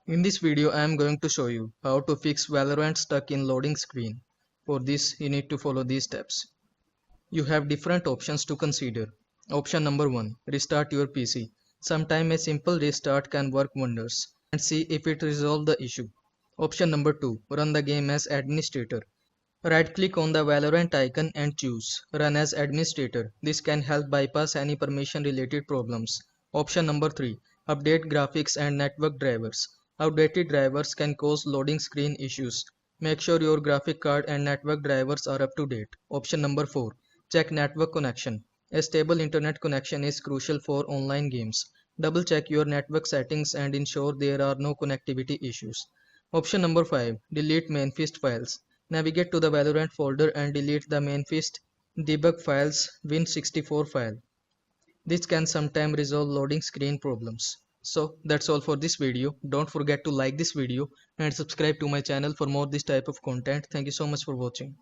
In this video, I am going to show you how to fix Valorant stuck in loading screen. For this, you need to follow these steps. You have different options to consider. Option number 1. Restart your PC. Sometime a simple restart can work wonders and see if it resolves the issue. Option number 2. Run the game as administrator. Right click on the Valorant icon and choose Run as administrator. This can help bypass any permission related problems. Option number 3. Update graphics and network drivers. Outdated drivers can cause loading screen issues. Make sure your graphic card and network drivers are up to date. Option number 4. Check network connection. A stable internet connection is crucial for online games. Double check your network settings and ensure there are no connectivity issues. Option number 5. Delete main fist files. Navigate to the Valorant folder and delete the main fist debug files Win64 file. This can sometimes resolve loading screen problems. So that's all for this video. Don't forget to like this video and subscribe to my channel for more this type of content. Thank you so much for watching.